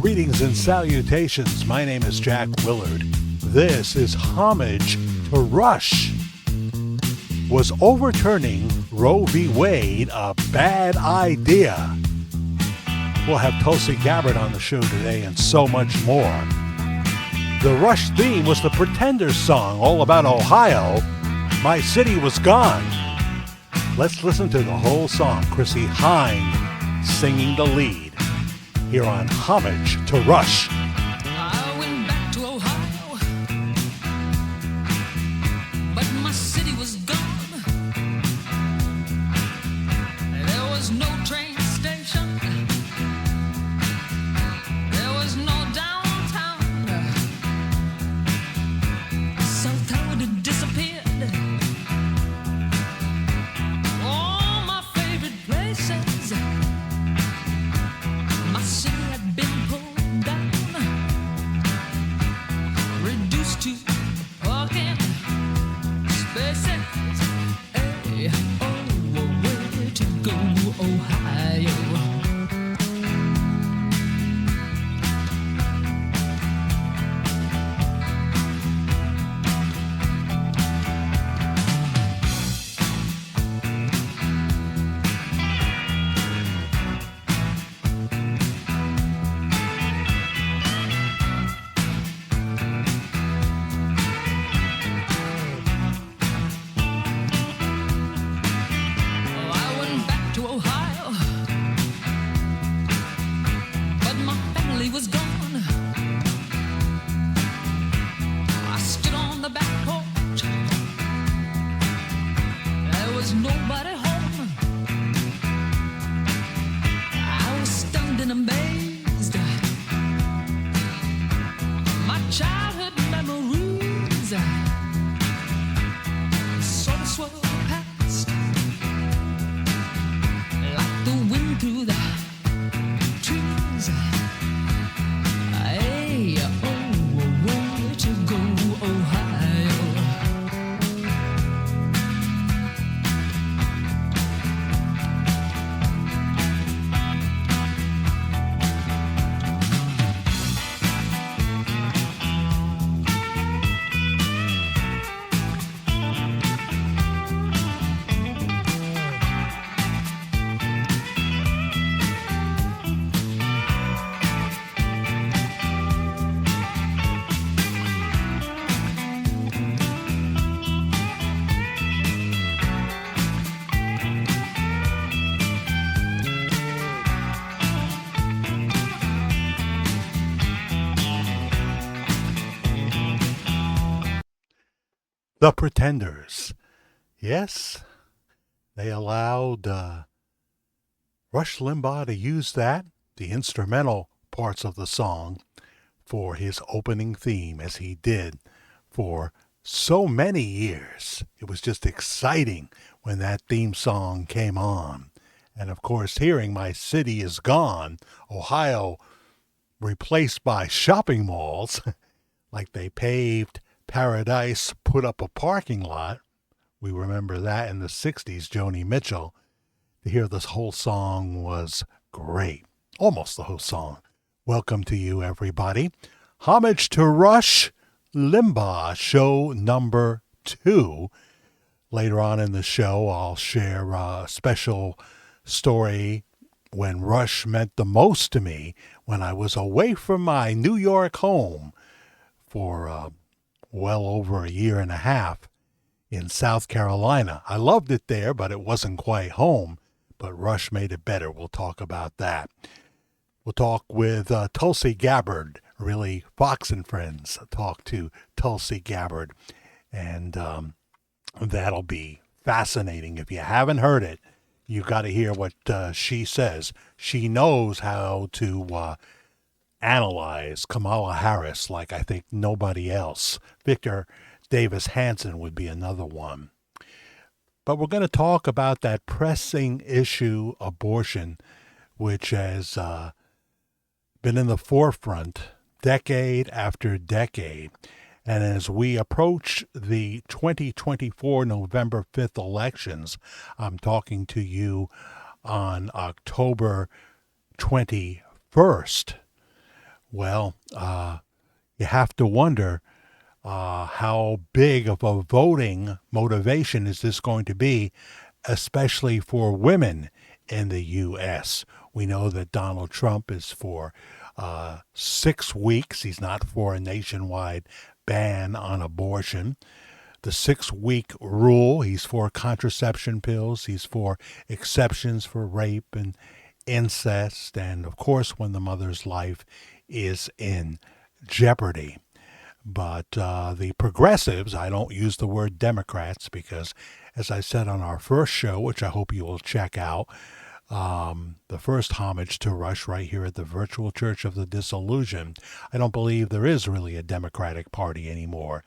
Greetings and salutations. My name is Jack Willard. This is Homage to Rush. Was overturning Roe v. Wade a bad idea? We'll have Tulsi Gabbard on the show today and so much more. The Rush theme was the Pretenders song, all about Ohio. My City Was Gone. Let's listen to the whole song. Chrissie Hynde singing the lead here on Homage to Rush. I went back to Ohio, but my city was gone. There was no train station. There was no downtown. South Tower had disappeared. All my favorite places. My city had been pulled down, reduced to parking spaces. Hey, oh, where to go, Ohio? The Pretenders. Yes, they allowed Rush Limbaugh to use that, the instrumental parts of the song, for his opening theme, as he did for so many years. It was just exciting when that theme song came on. And of course, hearing My City Is Gone, Ohio replaced by shopping malls, like they paved Paradise, put up a parking lot. We remember that in the 60s, Joni Mitchell. To hear this whole song was great. Almost the whole song. Welcome to you, everybody. Homage to Rush Limbaugh, show number 2. Later on in the show, I'll share a special story when Rush meant the most to me when I was away from my New York home for well over a year and a half in South Carolina. I loved it there, but it wasn't quite home. But Rush made it better. We'll talk about that. We'll talk with Tulsi Gabbard. Really, Fox and Friends talk to Tulsi Gabbard. And that'll be fascinating. If you haven't heard it, you got to hear what she says. She knows how to analyze Kamala Harris like I think nobody else. Victor Davis Hanson would be another one. But we're going to talk about that pressing issue, abortion, which has been in the forefront decade after decade. And as we approach the 2024 November 5th elections, I'm talking to you on October 21st. Well, you have to wonder how big of a voting motivation is this going to be, especially for women in the U.S. We know that Donald Trump is for 6 weeks. He's not for a nationwide ban on abortion. The 6 week rule, he's for contraception pills, he's for exceptions for rape and incest, and of course, when the mother's life is in jeopardy. But the progressives, I don't use the word Democrats because, as I said on our first show, which I hope you will check out, the first homage to Rush right here at the Virtual Church of the Disillusioned, I don't believe there is really a Democratic Party anymore.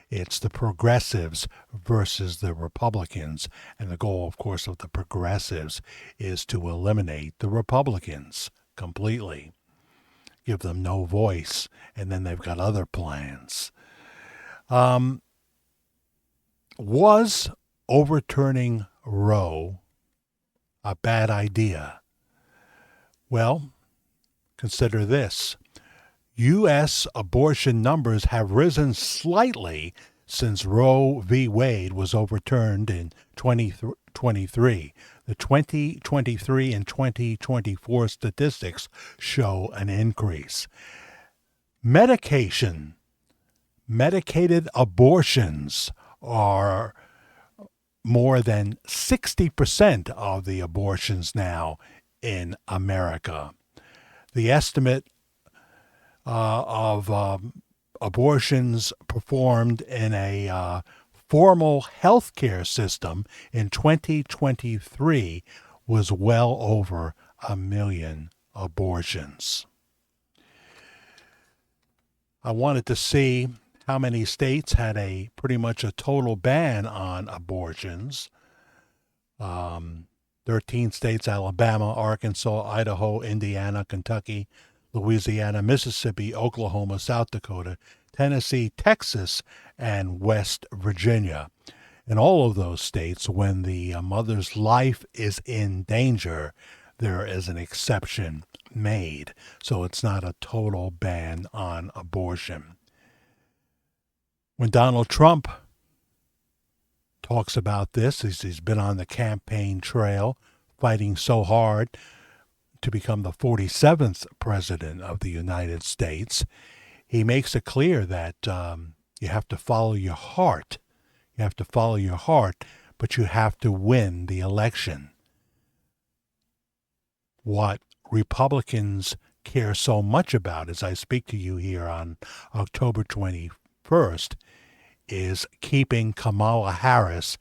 It's the progressives versus the Republicans. And the goal, of course, of the progressives is to eliminate the Republicans completely, give them no voice, and then they've got other plans. Was overturning Roe a bad idea? Well, consider this. U.S. abortion numbers have risen slightly since Roe v. Wade was overturned in 2023. The 2023 and 2024 statistics show an increase. Medicated abortions are more than 60% of the abortions now in America. The estimate of abortions performed in a formal healthcare system in 2023 was well over 1 million abortions. I wanted to see how many states had pretty much a total ban on abortions. 13 states: Alabama, Arkansas, Idaho, Indiana, Kentucky, Louisiana, Mississippi, Oklahoma, South Dakota, Tennessee, Texas, and West Virginia. In all of those states, when the mother's life is in danger, there is an exception made. So it's not a total ban on abortion. When Donald Trump talks about this, he's been on the campaign trail fighting so hard to become the 47th president of the United States, he makes it clear that you have to follow your heart. You have to follow your heart, but you have to win the election. What Republicans care so much about, as I speak to you here on October 21st, is keeping Kamala Harris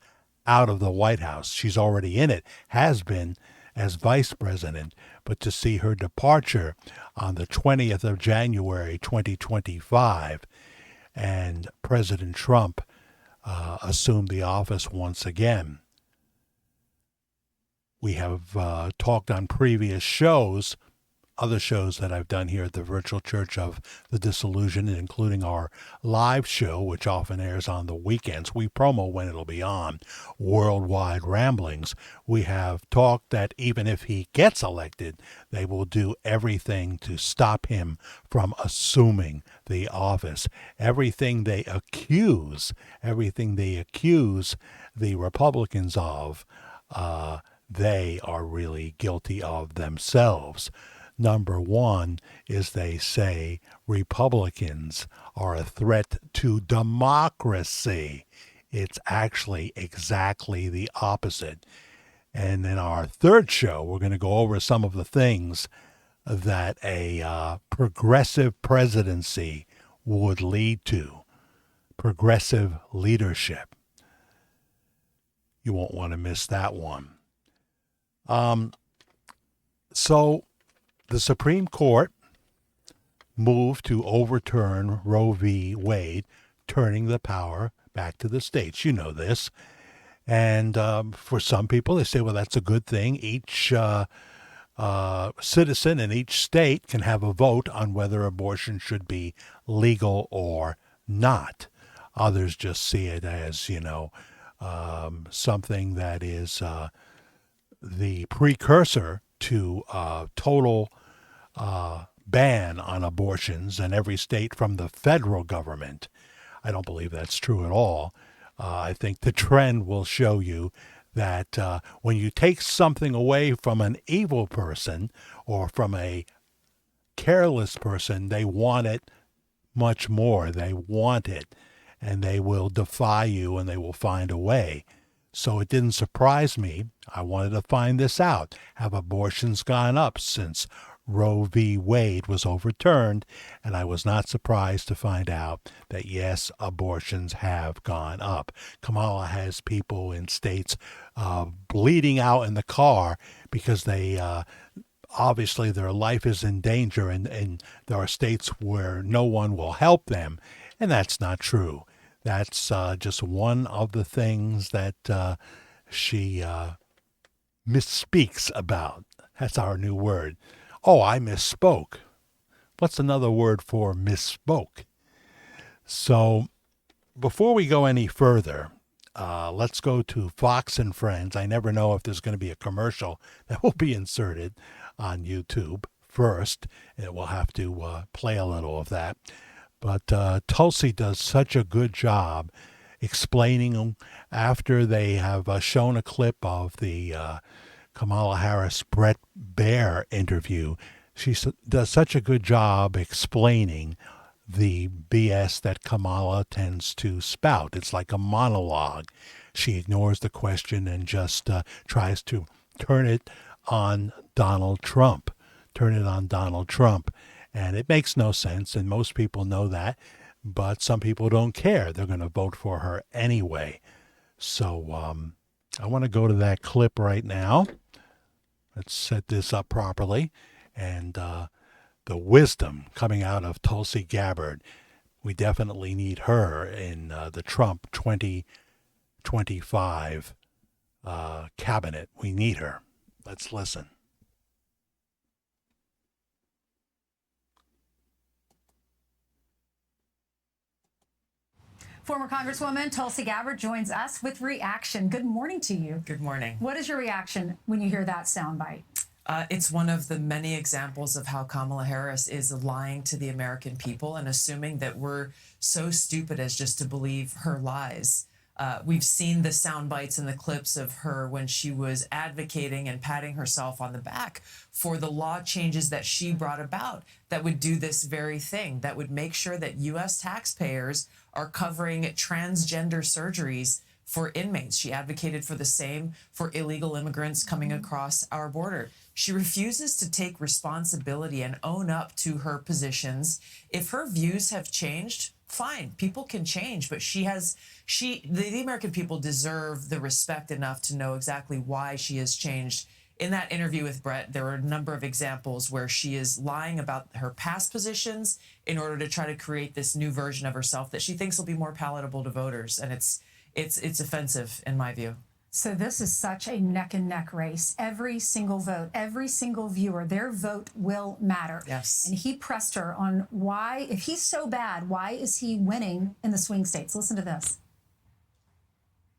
out of the White House. She's already in it, has been as vice president, but to see her departure on the 20th of January, 2025, and President Trump assumed the office once again. We have talked on previous shows, other shows that I've done here at the Virtual Church of the Disillusioned, including our live show, which often airs on the weekends. We promo when it'll be on, Worldwide Ramblings. We have talked that even if he gets elected, they will do everything to stop him from assuming the office. Everything they accuse the Republicans of, they are really guilty of themselves. Number one is they say Republicans are a threat to democracy. It's actually exactly the opposite. And in our third show, we're going to go over some of the things that a progressive presidency would lead to. Progressive leadership. You won't want to miss that one. So the Supreme Court moved to overturn Roe v. Wade, turning the power back to the states. You know this. And for some people, they say, well, that's a good thing. Each citizen in each state can have a vote on whether abortion should be legal or not. Others just see it as, something that is the precursor to total ban on abortions in every state from the federal government. I don't believe that's true at all. I think the trend will show you that when you take something away from an evil person or from a careless person, they want it much more. They want it, and they will defy you, and they will find a way. So it didn't surprise me. I wanted to find this out. Have abortions gone up since Roe v. Wade was overturned? And I was not surprised to find out that, yes, abortions have gone up. Kamala has people in states bleeding out in the car because they obviously their life is in danger, and there are states where no one will help them. And that's not true. That's just one of the things that she misspeaks about. That's our new word. Oh, I misspoke. What's another word for misspoke? So before we go any further, let's go to Fox and Friends. I never know if there's going to be a commercial that will be inserted on YouTube first. It will have to play a little of that. But Tulsi does such a good job explaining after they have shown a clip of the Kamala Harris Brett Baer interview. She does such a good job explaining the BS that Kamala tends to spout. It's like a monologue. She ignores the question and just tries to turn it on Donald Trump. And it makes no sense, and most people know that, but some people don't care. They're going to vote for her anyway. So I want to go to that clip right now. Let's set this up properly. And the wisdom coming out of Tulsi Gabbard, we definitely need her in the Trump 2025 cabinet. We need her. Let's listen. Former Congresswoman Tulsi Gabbard joins us with reaction. Good morning to you. Good morning. What is your reaction when you hear that soundbite? It's one of the many examples of how Kamala Harris is lying to the American people and assuming that we're so stupid as just to believe her lies. We've seen the sound bites and the clips of her when she was advocating and patting herself on the back for the law changes that she brought about that would do this very thing, that would make sure that U.S. taxpayers are covering transgender surgeries for inmates. She advocated for the same for illegal immigrants coming across our border. She refuses to take responsibility and own up to her positions. If her views have changed, fine, people can change, but the American people deserve the respect enough to know exactly why she has changed. In that interview with Brett, there were a number of examples where she is lying about her past positions in order to try to create this new version of herself that she thinks will be more palatable to voters, and it's offensive in my view. So this is such a neck and neck race. Every single vote, every single viewer, their vote will matter. Yes. And he pressed her on why, if he's so bad, why is he winning in the swing states? Listen to this.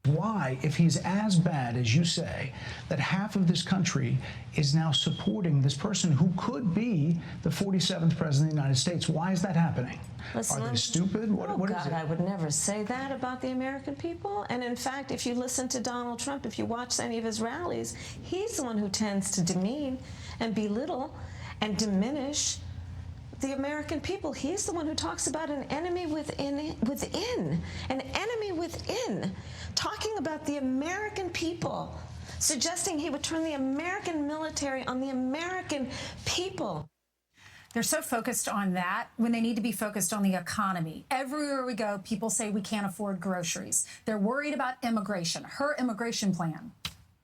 Why, if he's as bad as you say, that half of this country is now supporting this person who could be the 47th president of the United States? Why is that happening? Listen, Are they stupid? What is it? I would never say that about the American people. And in fact, if you listen to Donald Trump, if you watch any of his rallies, he's the one who tends to demean and belittle and diminish the American people. He's the one who talks about an enemy within, an enemy within, talking about the American people, suggesting he would turn the American military on the American people. They're so focused on that when they need to be focused on the economy. Everywhere we go, people say we can't afford groceries. They're worried about immigration, her immigration plan.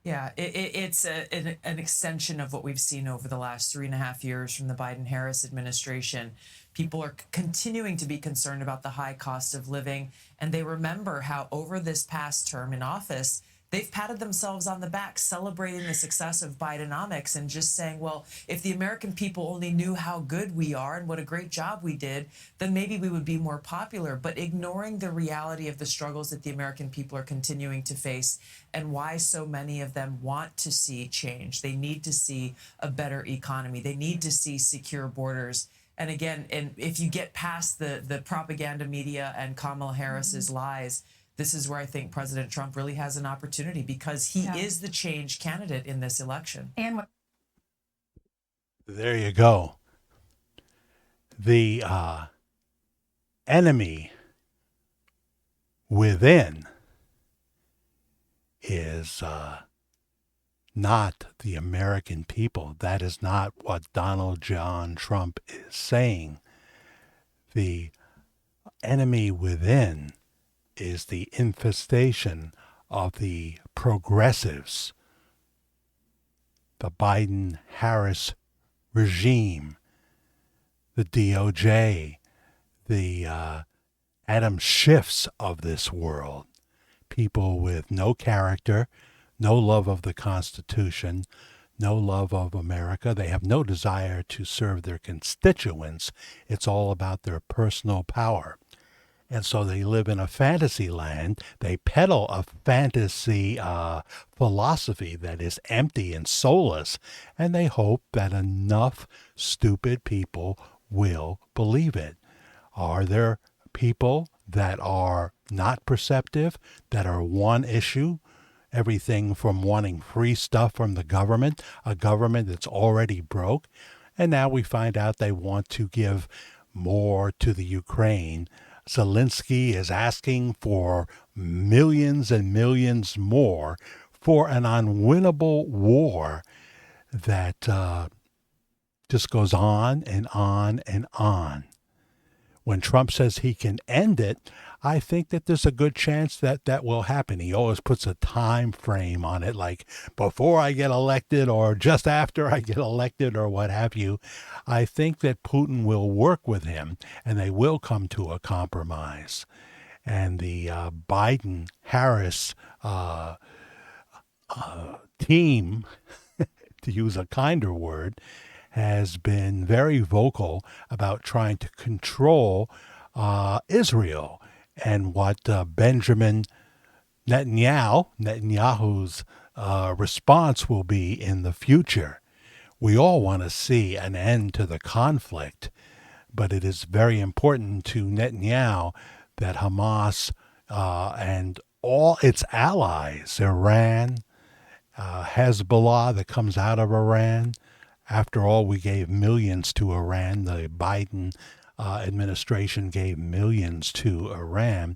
Yeah, it's an extension of what we've seen over the last 3.5 years from the Biden-Harris administration. People are continuing to be concerned about the high cost of living, and they remember how over this past term in office, they've patted themselves on the back, celebrating the success of Bidenomics and just saying, well, if the American people only knew how good we are and what a great job we did, then maybe we would be more popular. But ignoring the reality of the struggles that the American people are continuing to face and why so many of them want to see change. They need to see a better economy. They need to see secure borders. And again, and if you get past the propaganda media and Kamala Harris's lies, this is where I think President Trump really has an opportunity, because he is the change candidate in this election. And what There you go. The enemy within is not the American people. That is not what Donald John Trump is saying. The enemy within is the infestation of the progressives, the Biden-Harris regime, the DOJ, the Adam Schiffs of this world, people with no character, no love of the Constitution, no love of America. They have no desire to serve their constituents. It's all about their personal power. And so they live in a fantasy land. They peddle a fantasy philosophy that is empty and soulless. And they hope that enough stupid people will believe it. Are there people that are not perceptive, that are one issue? Everything from wanting free stuff from the government, a government that's already broke. And now we find out they want to give more to the Ukraine. Zelensky is asking for millions and millions more for an unwinnable war that just goes on and on and on. When Trump says he can end it, I think that there's a good chance that that will happen. He always puts a time frame on it, like before I get elected or just after I get elected or what have you. I think that Putin will work with him and they will come to a compromise. And the Biden-Harris team, to use a kinder word, has been very vocal about trying to control Israel. And what Benjamin Netanyahu's response will be in the future. We all want to see an end to the conflict, but it is very important to Netanyahu that Hamas and all its allies, Iran, Hezbollah that comes out of Iran. After all, we gave millions to Iran. The Biden administration gave millions to Iran.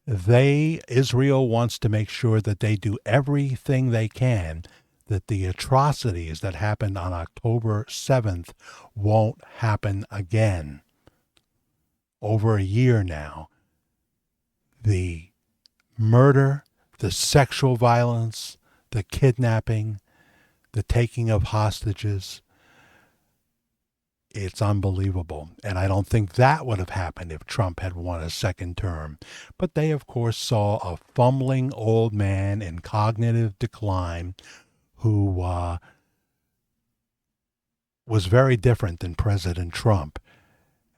Israel wants to make sure that they do everything they can that the atrocities that happened on October 7th won't happen again. Over a year now, the murder, the sexual violence, the kidnapping, the taking of hostages, it's unbelievable. And I don't think that would have happened if Trump had won a second term. But they, of course, saw a fumbling old man in cognitive decline who was very different than President Trump.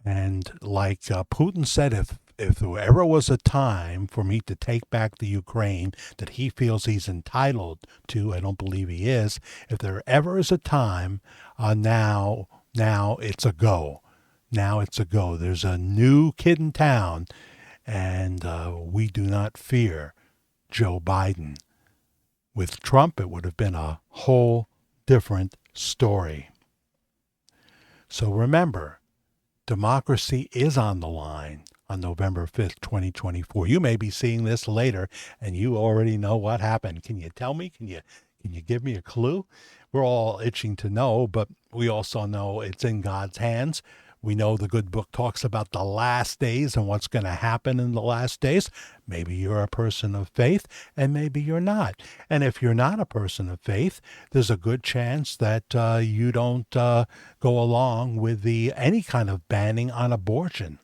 And like Putin said, if there ever was a time for me to take back the Ukraine that he feels he's entitled to, I don't believe he is, if there ever is a time, now it's a go. Now it's a go. There's a new kid in town, and we do not fear Joe Biden. With Trump, it would have been a whole different story. So remember, democracy is on the line on November 5th, 2024. You may be seeing this later, and you already know what happened. Can you tell me? Can you give me a clue? We're all itching to know, but we also know it's in God's hands. We know the good book talks about the last days and what's going to happen in the last days. Maybe you're a person of faith, and maybe you're not. And if you're not a person of faith, there's a good chance that you don't go along with any kind of banning on abortion.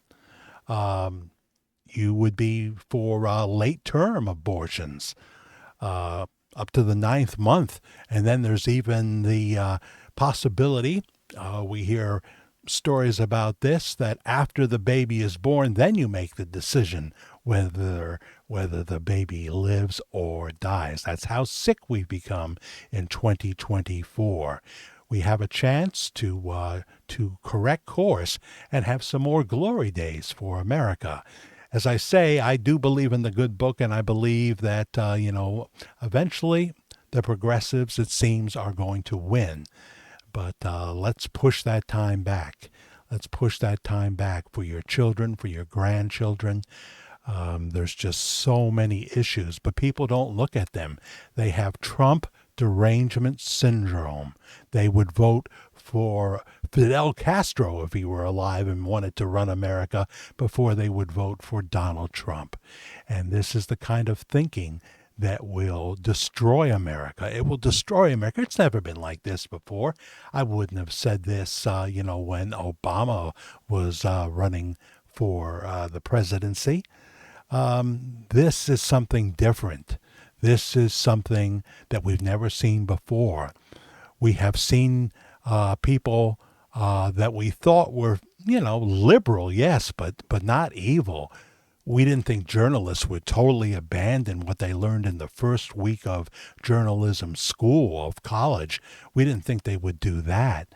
you would be for late term abortions up to the 9th month. And then there's even the possibility, we hear stories about this, that after the baby is born, then you make the decision whether the baby lives or dies. That's how sick we've become in 2024. We have a chance to correct course and have some more glory days for America. As I say, I do believe in the good book, and I believe that eventually the progressives, it seems, are going to win. But let's push that time back. Let's push that time back for your children, for your grandchildren. There's just so many issues, but people don't look at them. They have Trump derangement syndrome. They would vote for Fidel Castro if he were alive and wanted to run America before they would vote for Donald Trump. And this is the kind of thinking that will destroy America. It will destroy America. It's never been like this before. I wouldn't have said this, when Obama was running for the presidency. This is something different. This is something that we've never seen before. We have seen people that we thought were, liberal, yes, but not evil. We didn't think journalists would totally abandon what they learned in the first week of journalism school, of college. We didn't think they would do that.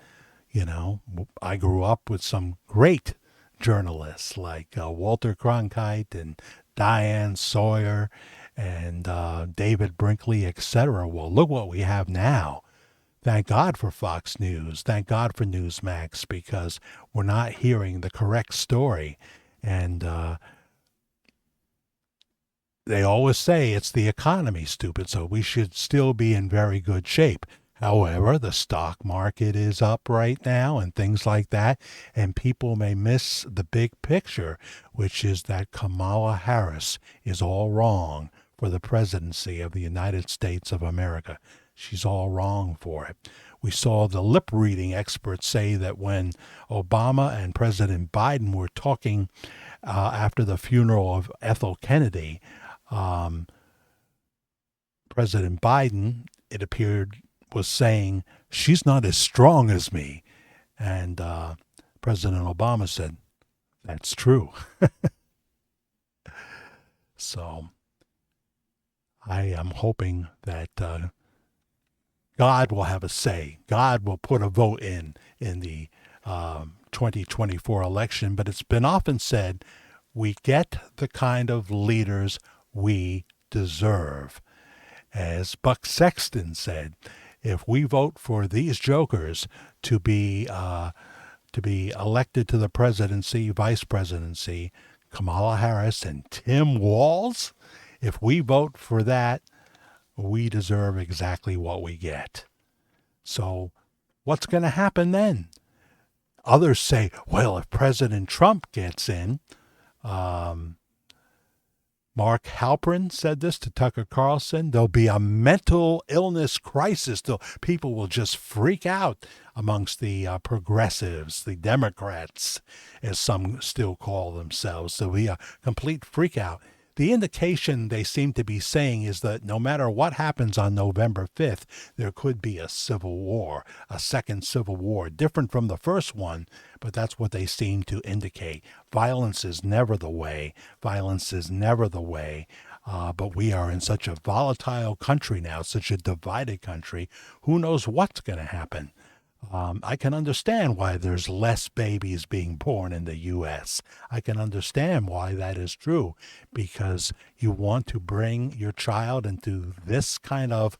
I grew up with some great journalists like Walter Cronkite and Diane Sawyer and David Brinkley, etc. Well, look what we have now. Thank God for Fox News. Thank God for Newsmax, because we're not hearing the correct story. And they always say it's the economy, stupid, so we should still be in very good shape. However, the stock market is up right now and things like that, and people may miss the big picture, which is that Kamala Harris is all wrong for the presidency of the United States of America. She's all wrong for it. We saw the lip-reading experts say that when Obama and President Biden were talking after the funeral of Ethel Kennedy, President Biden, it appeared, was saying, she's not as strong as me. And President Obama said, that's true. So I am hoping that God will have a say. God will put a vote in the 2024 election. But it's been often said, we get the kind of leaders we deserve. As Buck Sexton said, if we vote for these jokers to be elected to the presidency, vice presidency, Kamala Harris and Tim Walz, if we vote for that, we deserve exactly what we get. So what's going to happen then? Others say, well, if President Trump gets in, Mark Halperin said this to Tucker Carlson, there'll be a mental illness crisis. People will just freak out amongst the progressives, the Democrats, as some still call themselves. There'll be a complete freak out. The indication they seem to be saying is that no matter what happens on November 5th, there could be a civil war, a second civil war, different from the first one, but that's what they seem to indicate. Violence is never the way. Violence is never the way. But we are in such a volatile country now, such a divided country. Who knows what's going to happen? I can understand why there's less babies being born in the U.S. I can understand why that is true, because you want to bring your child into this kind of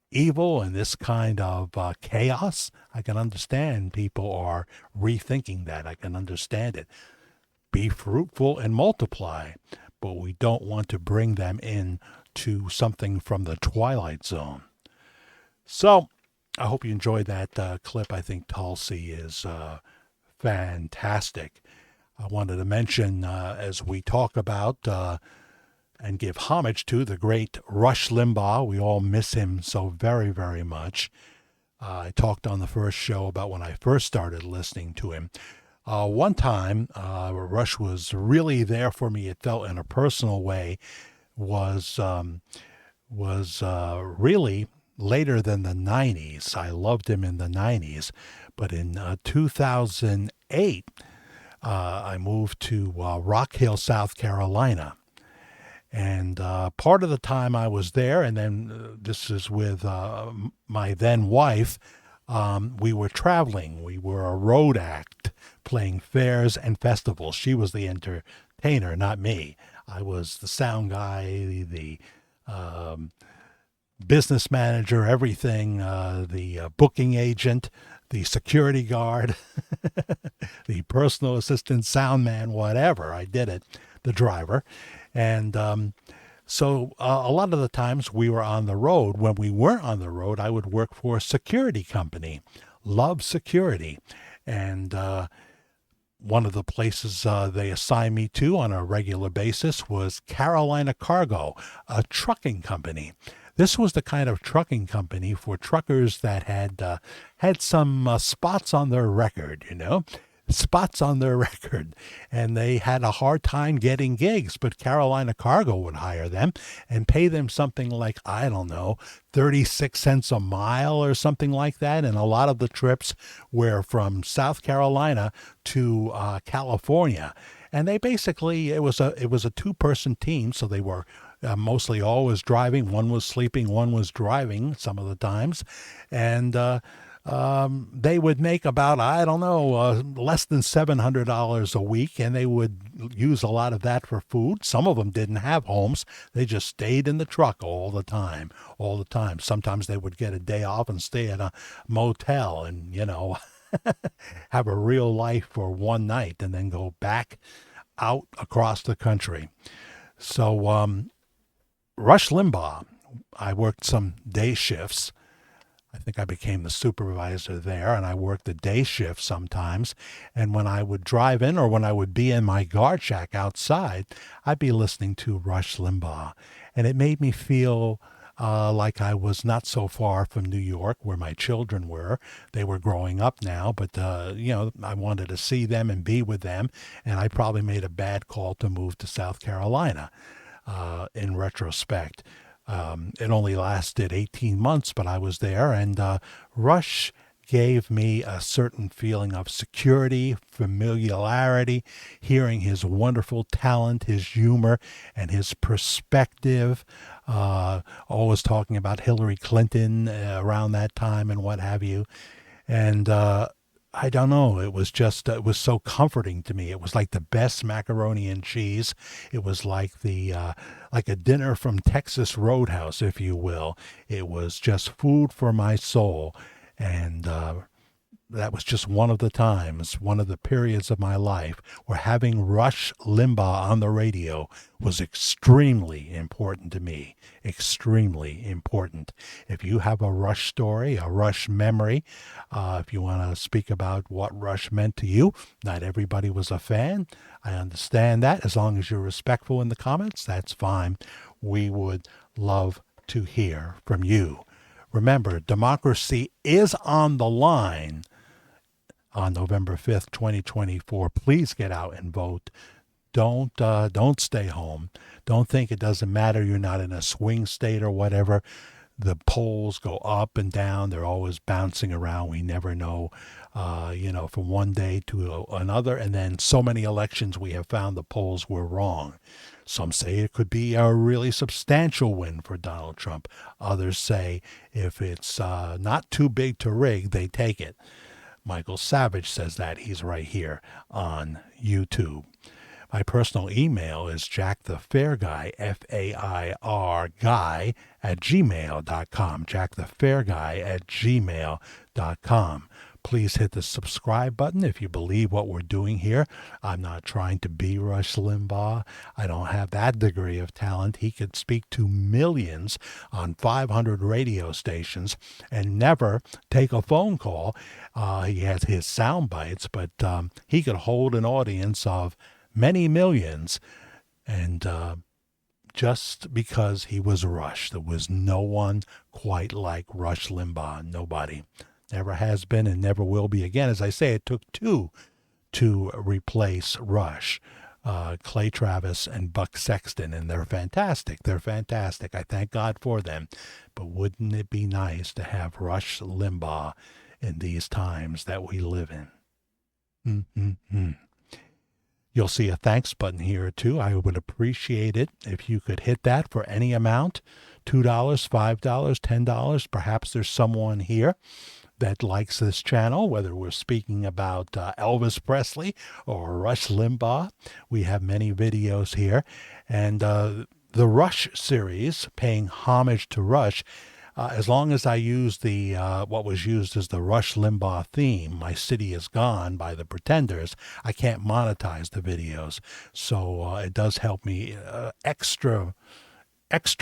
evil and this kind of chaos. I can understand people are rethinking that. I can understand it. Be fruitful and multiply, but we don't want to bring them in to something from the Twilight Zone. So, I hope you enjoyed that clip. I think Tulsi is fantastic. I wanted to mention, as we talk about and give homage to the great Rush Limbaugh, we all miss him so very, very much. I talked on the first show about when I first started listening to him. One time, Rush was really there for me. It felt in a personal way. Was really later than the 90s. I loved him in the 90s, but in 2008, I moved to Rock Hill, South Carolina. And part of the time I was there, and then this is with my then wife, we were traveling. We were a road act playing fairs and festivals. She was the entertainer, not me. I was the sound guy, the business manager, everything, the booking agent, the security guard, the personal assistant, sound man, whatever. I did it, the driver. And so a lot of the times we were on the road. When we weren't on the road, I would work for a security company, Love Security. And one of the places they assigned me to on a regular basis was Carolina Cargo, a trucking company. This was the kind of trucking company for truckers that had some spots on their record, spots on their record, and they had a hard time getting gigs, but Carolina Cargo would hire them and pay them something like, I don't know, 36 cents a mile or something like that. And a lot of the trips were from South Carolina to California. And they basically, it was a two-person team, so they were mostly always driving. One was sleeping, one was driving some of the times. And they would make about, I don't know, less than $700 a week, and they would use a lot of that for food. Some of them didn't have homes. They just stayed in the truck all the time. Sometimes they would get a day off and stay at a motel and, have a real life for one night and then go back out across the country. So Rush Limbaugh, I worked some day shifts. I think I became the supervisor there, and I worked the day shift sometimes. And when I would drive in or when I would be in my guard shack outside, I'd be listening to Rush Limbaugh. And it made me feel like I was not so far from New York, where my children were. They were growing up now, but, I wanted to see them and be with them. And I probably made a bad call to move to South Carolina in retrospect. It only lasted 18 months, but I was there, and Rush gave me a certain feeling of security, familiarity, hearing his wonderful talent, his humor, and his perspective, always talking about Hillary Clinton around that time and what have you. And I don't know. It was so comforting to me. It was like the best macaroni and cheese. It was like like a dinner from Texas Roadhouse, if you will. It was just food for my soul. And that was just one of the times, one of the periods of my life where having Rush Limbaugh on the radio was extremely important to me. Extremely important. If you have a Rush story, a Rush memory, if you want to speak about what Rush meant to you, not everybody was a fan. I understand that. As long as you're respectful in the comments, that's fine. We would love to hear from you. Remember, democracy is on the line on November 5th, 2024. Please get out and vote. Don't stay home. Don't think it doesn't matter. You're not in a swing state or whatever. The polls go up and down. They're always bouncing around. We never know, from one day to another. And then so many elections we have found the polls were wrong. Some say it could be a really substantial win for Donald Trump. Others say if it's not too big to rig, they take it. Michael Savage says that. He's right here on YouTube. My personal email is jackthefairguy, F-A-I-R guy, @gmail.com. jackthefairguy @gmail.com. Please hit the subscribe button if you believe what we're doing here. I'm not trying to be Rush Limbaugh. I don't have that degree of talent. He could speak to millions on 500 radio stations and never take a phone call. He has his sound bites, but he could hold an audience of many millions. And just because he was Rush, there was no one quite like Rush Limbaugh. Nobody. Never has been and never will be again. As I say, it took two to replace Rush. Clay Travis and Buck Sexton, and they're fantastic. They're fantastic. I thank God for them. But wouldn't it be nice to have Rush Limbaugh in these times that we live in? Mm-hmm. You'll see a thanks button here too. I would appreciate it if you could hit that for any amount. $2, $5, $10. Perhaps there's someone here that likes this channel, whether we're speaking about Elvis Presley or Rush Limbaugh. We have many videos here. And the Rush series, paying homage to Rush, as long as I use the what was used as the Rush Limbaugh theme, My City Is Gone by the Pretenders, I can't monetize the videos. So it does help me extra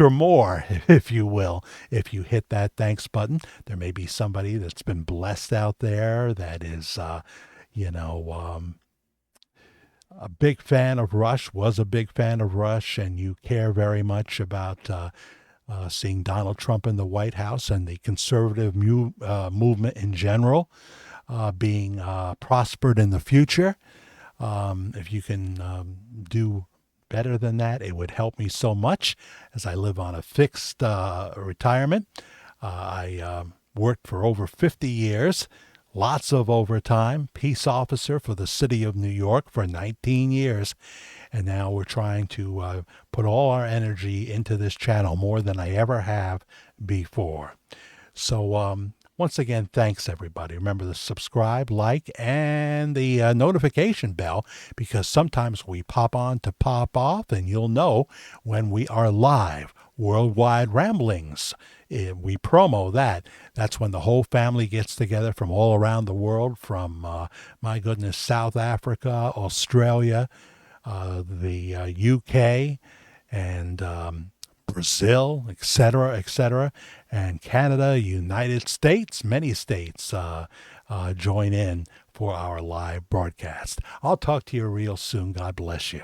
more, if you will, if you hit that thanks button. There may be somebody that's been blessed out there that is, a big fan of Rush, was a big fan of Rush, and you care very much about seeing Donald Trump in the White House and the conservative movement in general being prospered in the future. If you can do better than that, it would help me so much, as I live on a fixed retirement. I worked for over 50 years, lots of overtime, peace officer for the city of New York for 19 years, and now we're trying to put all our energy into this channel more than I ever have before. So once again, thanks everybody. Remember to subscribe, like, and the notification bell, because sometimes we pop on to pop off, and you'll know when we are live. Worldwide Ramblings, we promo that. That's when the whole family gets together from all around the world, from, my goodness, South Africa, Australia, the UK, and Brazil, etc., and Canada, United States, many states join in for our live broadcast. I'll talk to you real soon. God bless you.